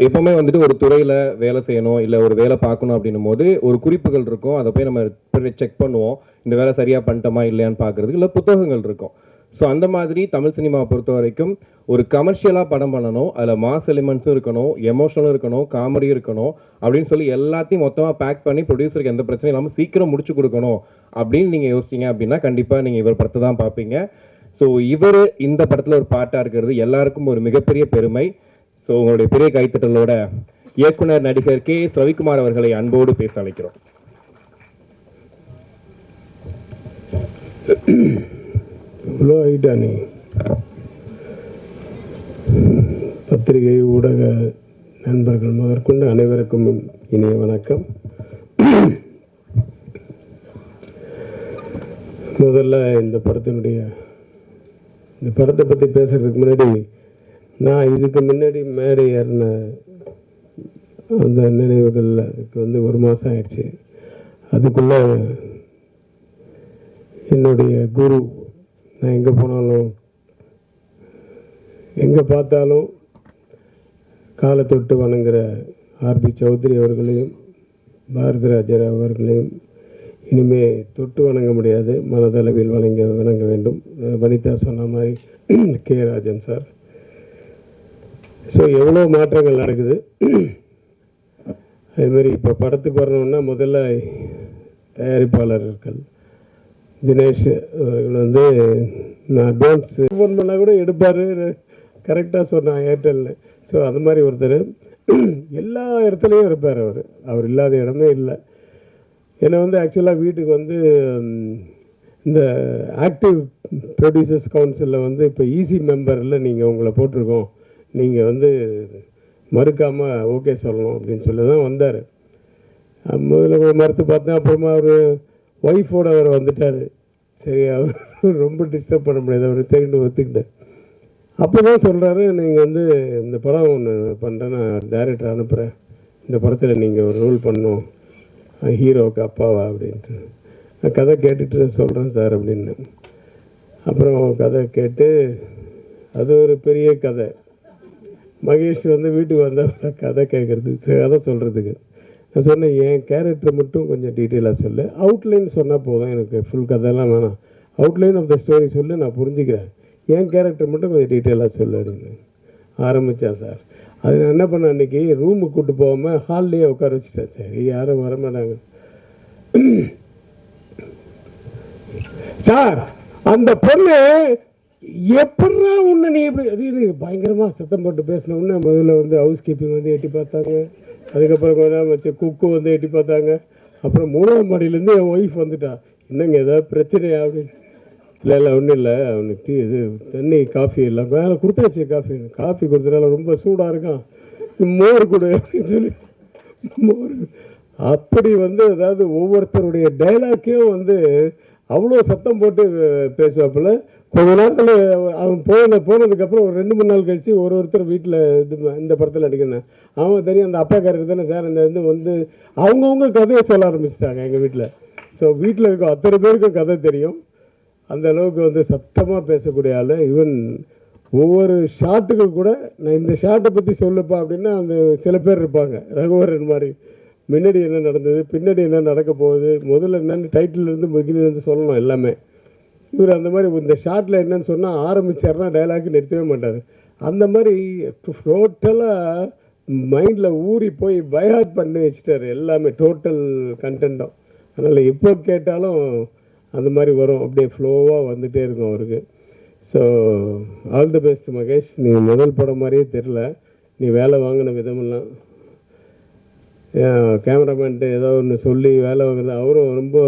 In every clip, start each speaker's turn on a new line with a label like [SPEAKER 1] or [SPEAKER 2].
[SPEAKER 1] எப்பவுமே வந்துட்டு ஒரு துறையில வேலை செய்யணும் இல்லை ஒரு வேலை பார்க்கணும் அப்படின்னும் போது ஒரு குறிப்புகள் இருக்கும். அதை போய் நம்ம செக் பண்ணுவோம், இந்த வேலை சரியா பண்ணிட்டோமா இல்லையான்னு பார்க்கறதுக்கு. இல்லை புத்தகங்கள் இருக்கும். ஸோ அந்த மாதிரி தமிழ் சினிமாவை பொறுத்த வரைக்கும் ஒரு கமர்ஷியலாக படம் பண்ணணும், அதில் மாஸ் எலிமெண்ட்ஸும் இருக்கணும், எமோஷனலும் இருக்கணும், காமெடியும் இருக்கணும் அப்படின்னு சொல்லி எல்லாத்தையும் மொத்தமாக பேக் பண்ணி ப்ரொடியூசருக்கு எந்த பிரச்சனையும் இல்லாமல் சீக்கிரம் முடிச்சு கொடுக்கணும் அப்படின்னு நீங்கள் யோசிச்சிங்க அப்படின்னா கண்டிப்பாக நீங்கள் இவர் படத்தை தான் பார்ப்பீங்க. ஸோ இவர் இந்த படத்தில் ஒரு பாட்டாக இருக்கிறது எல்லாருக்கும் ஒரு மிகப்பெரிய பெருமை. ஸோ உங்களுடைய பெரிய கைத்தட்டலோட இயக்குனர் நடிகர் கே.எஸ். ரவிக்குமார் அவர்களை அன்போடு பேச அழைக்கிறோம்.
[SPEAKER 2] பத்திரிகை ஊடக நண்பர்கள் முதற்கொண்டு அனைவருக்கும் இனிய வணக்கம். முதல்ல இந்த படத்தை பற்றி பேசுறதுக்கு முன்னாடி நான் இதுக்கு முன்னாடி மேடை ஏறின அந்த நினைவுகள் அதுக்கு ஒரு மாதம் ஆயிடுச்சு. அதுக்குள்ள என்னுடைய குரு, நான் எங்கே போனாலும் எங்கே பார்த்தாலும் காலை தொட்டு வணங்குற ஆர்பி சௌத்ரி அவர்களையும் பாரதிராஜர் அவர்களையும் இனிமே தொட்டு வணங்க முடியாது, மனதளவில் வணங்க வேண்டும். வனிதா சொன்ன மாதிரி கே. ராஜன் சார். ஸோ எவ்வளோ மாற்றங்கள் நடக்குது. அதுமாரி இப்போ படத்துக்கு வரணுன்னா முதல்ல தயாரிப்பாளர்கள் தினேஷ் அவர்கள் நான் அட்வான்ஸ் ஃபோன் பண்ணால் கூட எடுப்பார், கரெக்டாக சொன்னான் ஏர்டெல்னு. ஸோ அது மாதிரி ஒருத்தர் எல்லா இடத்துலையும் இருப்பார். அவர் இல்லாத இடமே இல்லை. என்னை ஆக்சுவலாக வீட்டுக்கு இந்த ஆக்டிவ் ப்ரொடியூசர்ஸ் கவுன்சிலில் இப்போ ஈசி மெம்பரில் நீங்கள் உங்களை போட்டிருக்கோம், நீங்கள் மறுக்காமல் ஓகே சொல்லணும் அப்படின்னு சொல்லி தான் வந்தார். முதல்ல மறுத்து பார்த்தேன். அப்புறமா அவர் ஒய்ஃபோடு அவர் வந்துட்டார். சரி, அவர் ரொம்ப டிஸ்டர்ப் பண்ண முடியாது, அவர் தெரிந்து ஒத்துக்கிட்டார். அப்போ தான் சொல்கிறாரு, நீங்கள் இந்த படம் ஒன்று பண்ணுறேன், நான் டைரக்டர் அனுப்புகிறேன், இந்த படத்தில் நீங்கள் ஒரு ரோல் பண்ணணும், ஹீரோவுக்கு அப்பாவா அப்படின்ட்டு. நான் கதை கேட்டுட்டு சொல்கிறேன் சார் அப்படின்னு. அப்புறம் கதை கேட்டு அது ஒரு பெரிய கதை. மகேஷ் வீட்டுக்கு வந்தால் கதை கேட்குறதுக்கு, கதை சொல்கிறதுக்கு. நான் சொன்னேன், என் கேரக்டர் மட்டும் கொஞ்சம் டீட்டெயிலாக சொல்லு, அவுட்லைன் சொன்னால் போதும், எனக்கு ஃபுல் கதையெல்லாம் வேணாம், அவுட்லைன் ஆஃப் த ஸ்டோரி சொல்லு, நான் புரிஞ்சுக்கிறேன், என் கேரக்டர் மட்டும் கொஞ்சம் டீட்டெயிலாக சொல்லு அப்படின்னு ஆரம்பித்தான் சார். அது நான் என்ன பண்ணேன், அன்றைக்கி ரூமுக்கு கூப்பிட்டு போகாமல் ஹால்லேயே உட்கார வச்சுட்டேன். சரி, யாரும் வரமாட்டாங்க சார், அந்த பொண்ணு எப்படா உன்னை நீ எப்படி அது பயங்கரமாக சத்தம் போட்டு பேசின உடனே முதல்ல ஹவுஸ் கீப்பிங் எட்டி பார்த்தாங்க. அதுக்கப்புறம் கொஞ்ச நேரம் வச்சு குக்கு எட்டி பார்த்தாங்க. அப்புறம் 3ஆவது மாடியிலேருந்து என் ஒய்ஃப் வந்துட்டா, என்னங்க ஏதாவது பிரச்சனையா அப்படின்னு. இல்லை ஒன்றும் இல்லை, அவனுக்கு இது தண்ணி காஃபி இல்லை, வேலை கொடுத்தாச்சு, காஃபி கொடுத்தனால ரொம்ப சூடாக இருக்கான், மோர் கொடு அப்படின்னு சொல்லி மோர். அப்படி அதாவது ஒவ்வொருத்தருடைய டைலாக்கையும் அவ்வளோ சத்தம் போட்டு பேசுவாப்பில். கொஞ்ச நேரத்தில் அவன் போனதுக்கப்புறம் ஒரு 2-3 நாள் கழித்து ஒருத்தர் வீட்டில் இந்த படத்தில் நடிக்கிறேன், அவன் தெரியும் அந்த அப்பா கேரக்டர் தானே சார், அந்த அவங்கவுங்க கதையை சொல்ல ஆரம்பிச்சிட்டாங்க எங்கள் வீட்டில். ஸோ வீட்டில் இருக்க அத்தனை பேருக்கும் கதை தெரியும். அந்த அளவுக்கு சத்தமாக பேசக்கூடிய ஆள். ஈவன் ஒவ்வொரு ஷாட்டுக்கு கூட நான் இந்த ஷாட்டை பற்றி சொல்லுப்பா அப்படின்னா அந்த சில பேர் இருப்பாங்க, ரகுவரன் மாதிரி, முன்னாடி என்ன நடந்தது, பின்னாடி என்ன நடக்க போகுது, முதல்ல என்னென்னு டைட்டிலேருந்து முகிலேருந்து சொல்லணும் எல்லாமே. இவர் அந்த மாதிரி இந்த ஷார்ட்டில் என்னன்னு சொன்னால் ஆரம்பிச்சார்னா டைலாக் நிறுத்தவே மாட்டார். அந்த மாதிரி டோட்டலாக மைண்டில் ஊறி போய் பைஹார்ட் பண்ணி வச்சுட்டார் எல்லாமே, டோட்டல் கண்டென்ட்டும். அதனால் எப்போ கேட்டாலும் அந்த மாதிரி வரும், அப்படியே ஃப்ளோவாக வந்துகிட்டே இருக்கும் அவருக்கு. So all the best Mahesh. நீ முதல் படம் மாதிரியே தெரில, நீ வேலை வாங்கின விதமெல்லாம். கேமராமேன்ட்டு ஏதோ ஒன்று சொல்லி வேலை வாங்குறது, அவரும் ரொம்ப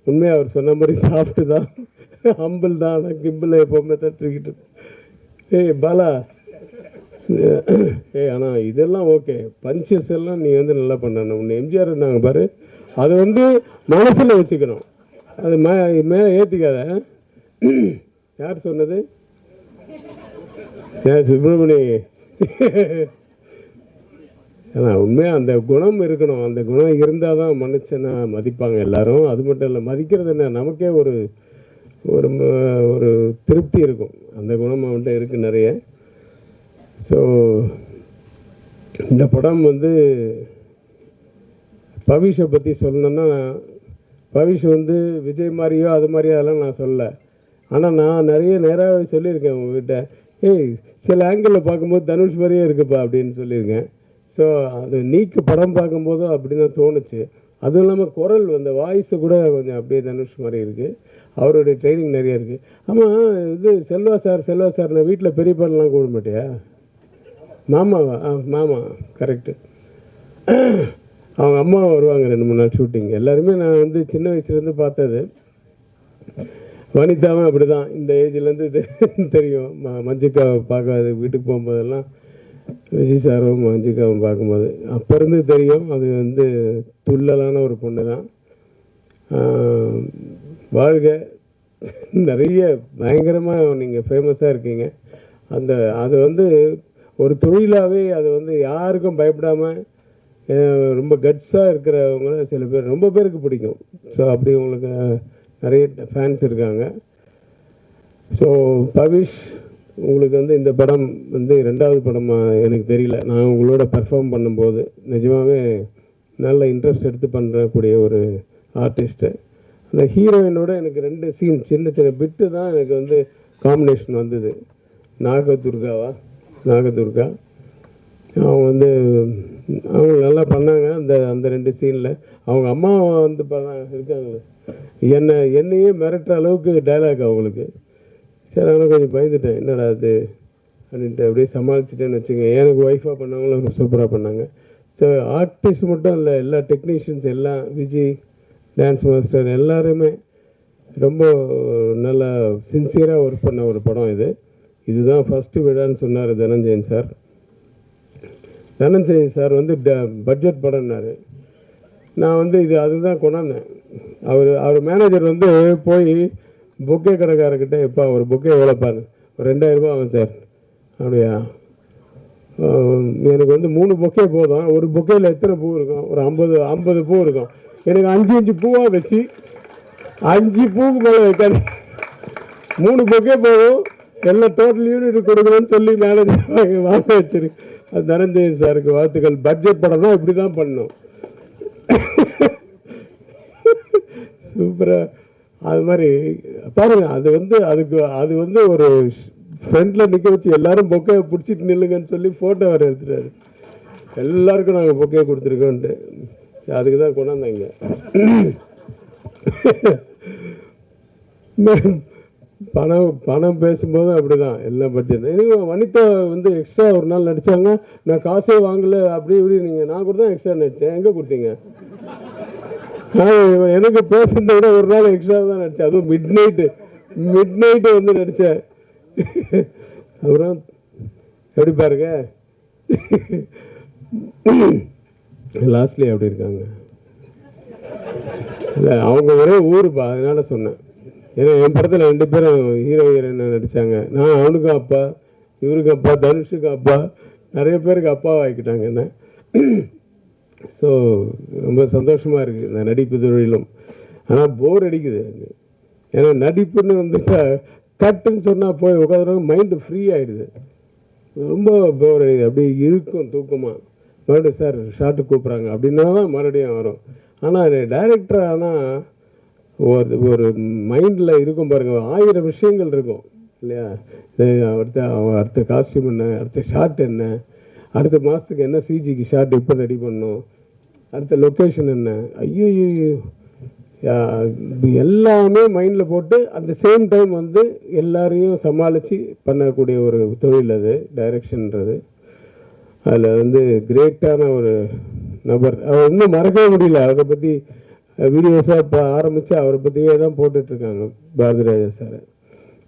[SPEAKER 2] உண்மையாக அவர் சொன்ன மாதிரி சாஃப்ட்டு தான், ஹம்பிள் தான், ஆனால் கிம்பிள் எப்போவுமே தான் தூக்கிட்டு. ஏய் பாலா, ஆனால் இதெல்லாம் ஓகே, பஞ்சஸ் எல்லாம் நீ நல்லா பண்ணணும். உன்னை எம்ஜிஆர் இருந்தாங்க பாரு, அதை மனசில் வச்சுக்கணும், அது மேலே ஏற்றிக்காத. யார் சொன்னது? சுப்பிரமணி. ஆனால் உண்மையாக அந்த குணம் இருக்கணும், அந்த குணம் இருந்தால் தான் மனுஷனை மதிப்பாங்க எல்லாரும். அது மட்டும் இல்லை, மதிக்கிறது என்ன, நமக்கே ஒரு ஒரு திருப்தி இருக்கும். அந்த குணம் அவன்கிட்ட இருக்குது நிறைய. ஸோ இந்த படம் வந்து பவிஷை பற்றி சொல்லணுன்னா, பவிஷ் வந்து விஜய் மாதிரியோ அது மாதிரியோ அதெல்லாம் நான் சொல்லலை. ஆனால் நான் நிறைய நேராகவே சொல்லியிருக்கேன் உங்ககிட்ட, ஏய் சில ஆங்கிளில் பார்க்கும்போது தனுஷ் மாதிரியே இருக்குப்பா அப்படின்னு சொல்லியிருக்கேன். ஸோ அது நீக்கு படம் பார்க்கும்போதும் அப்படி தான் தோணுச்சு. அதுவும் இல்லாமல் குரல் அந்த வாய்ஸு கூட கொஞ்சம் அப்படியே தனுஷ் மாதிரி இருக்குது. அவருடைய ட்ரைனிங் நிறைய இருக்குது. ஆமாம், இது செல்வா சார் நான் வீட்டில் பெரிய பாடலாம் கூட மாட்டியா? மாமாவா? மாமா கரெக்டு. அவங்க அம்மா வருவாங்க 2-3 நாள் ஷூட்டிங். எல்லாருமே நான் வந்து சின்ன வயசுலேருந்து பார்த்தது. வனிதாவும் அப்படி தான், இந்த ஏஜ்லேருந்து தெரியும். மஞ்சிகாவை பார்க்காது வீட்டுக்கு போகும்போதெல்லாம் விஜய் சாரும் மஞ்சிகாவும் பார்க்கும்போது அப்போ இருந்து தெரியும். அது வந்து துள்ளலான ஒரு பொண்ணு தான். வாழ்க, நிறைய பயங்கரமாக நீங்கள் ஃபேமஸாக இருக்கீங்க. அது வந்து ஒரு தொழிலாகவே அது வந்து யாருக்கும் பயப்படாமல் ரொம்ப கட்ஸாக இருக்கிறவங்கள சில பேர் ரொம்ப பேருக்கு பிடிக்கும். ஸோ அப்படி உங்களுக்கு நிறைய ஃபேன்ஸ் இருக்காங்க. ஸோ பவிஷ், உங்களுக்கு வந்து இந்த படம் வந்து 2வது படமாக எனக்கு தெரியல. நான் உங்களோட பெர்ஃபார்ம் பண்ணும்போது நிஜமாகவே நல்ல இன்ட்ரெஸ்ட் எடுத்து பண்ணுறக்கூடிய ஒரு ஆர்டிஸ்ட்டு. அந்த ஹீரோயினோட எனக்கு 2 சீன் சின்ன சின்ன பிட்டு தான் எனக்கு வந்து காம்பினேஷன் வந்தது. நாகதுர்கா அவங்க வந்து அவங்க நல்லா பண்ணாங்க. அந்த 2 சீனில் அவங்க அம்மா வந்து இருக்காங்களே, என்னையே மிரட்டுற அளவுக்கு டைலாக் அவங்களுக்கு. சரி, ஆனால் கொஞ்சம் பயந்துட்டேன், என்னடா அது அப்படின்ட்டு அப்படியே சமாளிச்சுட்டேன்னு வச்சுங்க. எனக்கு ஒய்ஃபாக பண்ணவங்களும் சூப்பராக பண்ணாங்க. ஸோ ஆர்டிஸ்ட் மட்டும் இல்லை, எல்லா டெக்னீஷியன்ஸ் எல்லாம், விஜய் டான்ஸ் மாஸ்டர் எல்லாருமே ரொம்ப நல்லா சின்சியராக ஒர்க் பண்ண ஒரு படம் இது. இதுதான் ஃபஸ்ட்டு விழான்னு சொன்னார் தனஞ்சயன் சார். தனஞ்சயன் சார் வந்து பட்ஜெட் படம்னாரு. நான் வந்து அதுதான் கொண்டாந்தேன். அவர் மேனேஜர் வந்து போய் பொக்கே கடைக்காரர்கிட்ட, எப்போ ஒரு பொக்கே எவ்வளோப்பாரு? ஒரு 2000 ரூபா ஆகும் சார். அப்படியா? எனக்கு வந்து 3 பொக்கே போதும். ஒரு பொக்கேயில் எத்தனை பூ இருக்கும்? ஒரு 50 பூ இருக்கும். எனக்கு 5 பூவாக வச்சு 5 பூவுக்கு மேலே வைக்காது. 3 பொக்கே போதும், எல்லாம் டோட்டல் யூனிட் கொடுக்கணும்னு சொல்லி மேனேஜர் வாங்க வச்சிரு. அது தனஞ்சயன் சாருக்கு வாழ்த்துக்கள். பட்ஜெட் படம் தான் இப்படி தான் பண்ணணும். சூப்பராக அது மாதிரி பாருங்க. அது வந்து ஒரு ஃப்ரெண்டில் நிற்க வச்சு எல்லாரும் பொக்கே பிடிச்சிட்டு நில்லுங்கன்னு சொல்லி ஃபோட்டோ வர எடுத்துட்டாரு. எல்லாருக்கும் நாங்கள் பொக்கே கொடுத்துருக்கோன்ட்டு. அதுக்கு தான் கொண்டாந்தாங்க. பணம் பேசும்போது அப்படிதான் எல்லாம் பட்ஜெட். வனிதா வந்து எக்ஸ்ட்ரா ஒரு நாள் நடித்தாங்க. நான் காசே வாங்கலை அப்படி இப்படி. நான் கூட தான் எக்ஸ்ட்ரா நடித்தேன். எங்கே கொடுத்தீங்க? எனக்கு பேசுறதை விட ஒரு நாள் எக்ஸ்ட்ரா தான் நடித்தேன். அதுவும் மிட் நைட்டு வந்து நடித்தேன். அப்புறம் எப்படி பாருங்க, லாஸ்ட்லி அப்படி இருக்காங்க. இல்லை, அவங்க ஒரே ஊருப்பா, அதனால சொன்னேன். ஏன்னா என் படத்தில் 2 பேரும் ஹீரோயின் நடித்தாங்க. நான் அவனுக்கும் அப்பா, இவருக்கு அப்பா, தனுஷுக்கு அப்பா, நிறைய பேருக்கு அப்பாவை ஆக்கிட்டாங்க என்ன. ஸோ ரொம்ப சந்தோஷமாக இருக்குது இந்த நடிப்பு தொழிலும். ஆனால் போர் அடிக்குது. ஏன்னா நடிப்புன்னு வந்துச்சா கட்டுன்னு சொன்னால் போய் உட்காந்துருவாங்க, மைண்டு ஃப்ரீ ஆகிடுது. ரொம்ப போர் அடிக்குது. அப்படி இருக்கும் தூக்கமாக. மறுபடியும் சார் ஷார்ட்டு கூப்பிட்றாங்க அப்படின்னா தான் மறுபடியும் வரும். ஆனால் டைரக்டர் ஆனால் ஒரு மைண்டில் இருக்கும் பாருங்கள், 1000 விஷயங்கள் இருக்கும் இல்லையா? அடுத்த காஸ்டியூம் என்ன, அடுத்த ஷார்ட் என்ன, அடுத்த மாதத்துக்கு என்ன சிஜிக்கு ஷார்ட் இப்போ ரெடி பண்ணணும், அடுத்த லொக்கேஷன் என்ன, ஐயோ எல்லாமே மைண்டில் போட்டு அந்த சேம் டைம் வந்து எல்லாரையும் சமாளித்து பண்ணக்கூடிய ஒரு தொழில் அது டைரக்ஷன்ன்றது. அதில் வந்து கிரேட்டான ஒரு நபர். அவர் இன்னும் மறக்கவே முடியல. அவரை பற்றி வீடியோஸாக இப்போ ஆரம்பித்து அவரை பற்றியே தான் போட்டுட்ருக்காங்க பாரதிராஜா சார்.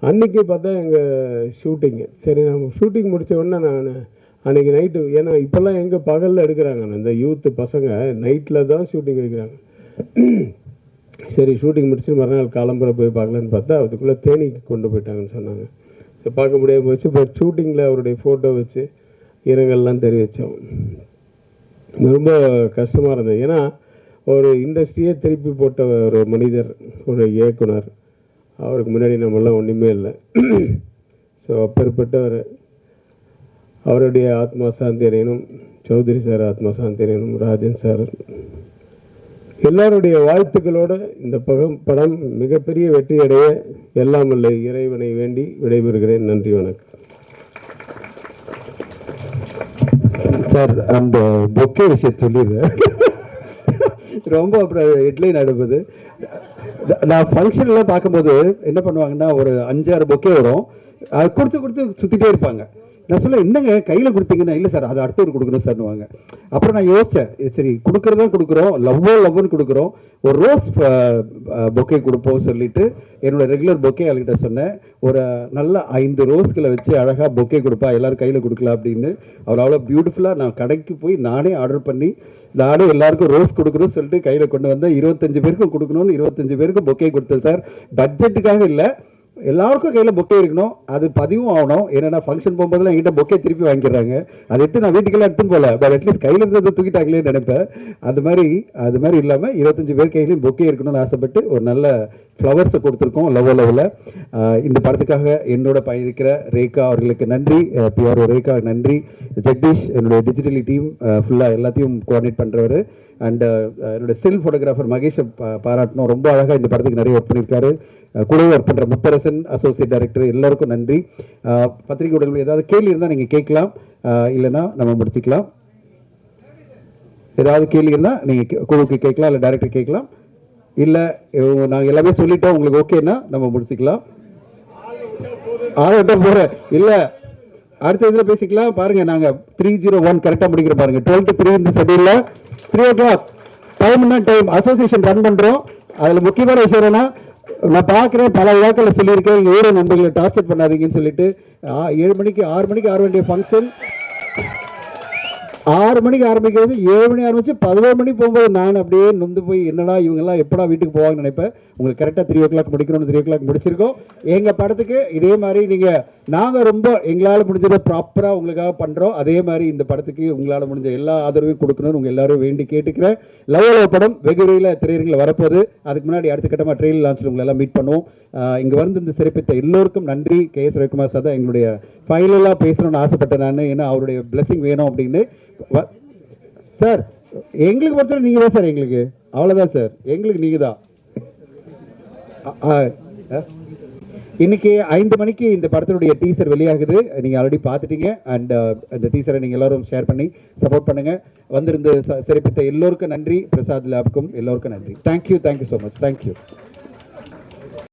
[SPEAKER 2] அன்றைக்கி பார்த்தா எங்கள் ஷூட்டிங்கு. சரி, நம்ம ஷூட்டிங் முடித்த உடனே நான் அன்றைக்கி நைட்டு, ஏன்னா இப்போல்லாம் எங்கே பகலில் எடுக்கிறாங்க, இந்த யூத்து பசங்க நைட்டில் தான் ஷூட்டிங் எடுக்கிறாங்க. சரி, ஷூட்டிங் முடிச்சு மறுநாள் காலம்புரை போய் பார்க்கலான்னு பார்த்தா அதுக்குள்ளே தேனிக்கு கொண்டு போயிட்டாங்கன்னு சொன்னாங்க. ஸோ பார்க்க முடியாமல் போச்சு. இப்போ ஷூட்டிங்கில் அவருடைய ஃபோட்டோ வச்சு இரங்கல்லாம் தெரிவித்தோம். ரொம்ப கஷ்டமாக இருந்தது. ஏன்னா ஒரு இண்டஸ்ட்ரியே திருப்பி போட்ட ஒரு மனிதர், ஒரு இயக்குனர். அவருக்கு முன்னாடி நம்மளாம் ஒன்றுமே இல்லை. ஸோ அப்பேற்பட்டவர். அவருடைய ஆத்மா சாந்தி அடையணும். சௌத்ரி சார் ஆத்மா சாந்தி அடையணும். ராஜன் சார் எல்லாருடைய வாழ்த்துக்களோட இந்த படம் மிகப்பெரிய வெற்றியடைய எல்லாம் உள்ள இறைவனை வேண்டி விடைபெறுகிறேன். நன்றி, வணக்கம்.
[SPEAKER 3] சார், அந்த பொக்கே விஷயத்தை சொல்லிடுறேன். ரொம்ப அப்புறம் ஹெட்லைன் அடுப்புது. நான் ஃபங்க்ஷன்லாம் பார்க்கும்போது என்ன பண்ணுவாங்கன்னா, ஒரு 5-6 பொக்கே வரும். அது கொடுத்து சுற்றிட்டே இருப்பாங்க. நான் சொல்ல, என்னங்க கையில் கொடுத்தீங்கன்னா, இல்லை சார் அது அடுத்தவர் கொடுக்கணும் சார்னுவாங்க. அப்புறம் நான் யோசித்தேன், சரி கொடுக்குறதா கொடுக்குறோம், லவ்னு கொடுக்குறோம், ஒரு ரோஸ் பொக்கே கொடுப்போம் சொல்லிட்டு என்னோட ரெகுலர் பொக்கே அவர்கிட்ட சொன்னேன். ஒரு நல்ல 5 ரோஸ்களை வச்சு அழகாக பொக்கே கொடுப்பா, எல்லாரும் கையில் கொடுக்கலாம் அப்படின்னு. அவர் அவ்வளோ பியூட்டிஃபுல்லாக, நான் கடைக்கு போய் நானே ஆர்டர் பண்ணி நானே எல்லாருக்கும் ரோஸ் கொடுக்கணும்னு சொல்லிட்டு கையில் கொண்டு வந்தேன். 25 பேருக்கும் கொடுக்கணும்னு 25 பேருக்கும் பொக்கே கொடுத்தேன் சார். பட்ஜெட்டுக்காக இல்லை, எல்லாருக்கும் கையில் பொக்கே இருக்கணும், அது பதிவும் ஆகணும். ஏன்னா ஃபங்க்ஷன் போகும்போதெல்லாம் என்கிட்ட பொக்கே திருப்பி வாங்கிடுறாங்க. அதை எடுத்து நான் வீட்டுக்கெல்லாம் எடுத்துன்னு போகல, பட் அட்லீஸ்ட் கையில் இருந்ததை தூக்கிட்டாங்களேன்னு நினைப்பேன். அது மாதிரி இல்லாமல் 25 பேர் கையிலையும் பொக்கே இருக்கணும்னு ஆசைப்பட்டு ஒரு நல்ல ஃப்ளவர்ஸை கொடுத்துருக்கோம் லெவலில். இந்த படத்துக்காக என்னோட பயணிக்கிற ரேகா அவர்களுக்கு நன்றி, பிஆர்ஓ ரேகா நன்றி, ஜெகதீஷ் என்னுடைய டிஜிட்டலி டீம் ஃபுல்லாக எல்லாத்தையும் கோஆர்டினேட் பண்ணுறவர், அண்ட் என்னோட ஸ்டில் ஃபோட்டோகிராஃபர் மகேஷை பாராட்டணும். ரொம்ப அழகாக இந்த படத்துக்கு நிறைய ஒர்க் பண்ணியிருக்காரு. கூடவே ஒர்க் பண்ணுற முத்தரசன் அசோசியேட் டைரக்டர், எல்லாருக்கும் நன்றி. பத்திரிகை உடல்கள் ஏதாவது கேள்வி இருந்தால் நீங்கள் கேட்கலாம், இல்லைன்னா நம்ம முடிச்சுக்கலாம். ஏதாவது கேள்வி இருந்தால் நீங்கள் குழுவுக்கு கேட்கலாம், இல்லை டைரக்டர் கேட்கலாம். இல்லை நாங்கள் எல்லாமே சொல்லிட்டோம், உங்களுக்கு ஓகேன்னா நம்ம முடிச்சுக்கலாம். ஆகிட்ட போகிறேன், இல்லை அடுத்த இதில் பேசிக்கலாம். பாருங்கள், நாங்கள் 301 கரெக்டாக முடிக்கிற பாருங்கள். 12 to 3 இந்த ஷெட்யூலில் 3 o'clock டைம்னா டைம் அசோசியேஷன் ரன் பண்ணுறோம். அதில் முக்கியமான விஷயம் என்னன்னா, நான் பார்க்குறேன் பல விழாக்களில் சொல்லியிருக்கேன், எங்கள் ஊரை நண்பர்களை டார்ச்சர் பண்ணாதீங்கன்னு சொல்லிட்டு. 6 மணிக்கு ஆர வேண்டிய ஃபங்க்ஷன் 6 மணிக்கு ஆரம்பிக்கிறது, 7 மணி ஆரம்பிச்சு 11 மணி போகும்போது நான் அப்படியே நொந்து போய் என்னடா இவங்கெல்லாம் எப்படா வீட்டுக்கு போவாங்கன்னு நினைப்பேன். உங்களுக்கு கரெக்டாக 3 o'clock முடிக்கணும்னு 3 o'clock முடிச்சிருக்கோம். எங்கள் படத்துக்கு இதே மாதிரி நாங்கள் ரொம்ப எங்களால் முடிஞ்சதை ப்ராப்பராக உங்களுக்காக பண்ணுறோம். அதே மாதிரி இந்த படத்துக்கு உங்களால் முடிஞ்ச எல்லா ஆதரவையும் கொடுக்கணும்னு உங்கள் எல்லாரும் வேண்டி கேட்டுக்கிறேன். லவ் படம் வெகு விரைவில் திரையரங்கில் வரப்போகுது. அதுக்கு முன்னாடி அடுத்த கட்டமாக ட்ரெயில் லான்ச்சில் உங்களை எல்லாம் மீட் பண்ணுவோம். இங்கே வந்து இந்த சிறப்பித்த எல்லோருக்கும் நன்றி. KS ரவிக்குமார் சார் தான் எங்களுடைய ஃபைனலாக பேசணும்னு ஆசைப்பட்டேன் நான், ஏன்னா அவருடைய பிளெஸிங் வேணும் அப்படின்னு. சார் எங்களுக்கு பொறுத்தவரை நீங்கள் தான் சார், எங்களுக்கு அவ்வளோதான் சார், எங்களுக்கு நீங்கள் தான். இன்னைக்கு 5 மணிக்கு இந்த படத்தினுடைய டீசர் வெளியாகுது, நீங்கள் ஆல்ரெடி பார்த்துட்டீங்க. அண்ட் அந்த டீசரை நீங்கள் எல்லாரும் ஷேர் பண்ணி சப்போர்ட் பண்ணுங்கள். வந்திருந்து சிறப்பித்த எல்லோருக்கும் நன்றி. பிரசாத் லேப்க்கும் எல்லோருக்கும் நன்றி. Thank you so much. தேங்க்யூ.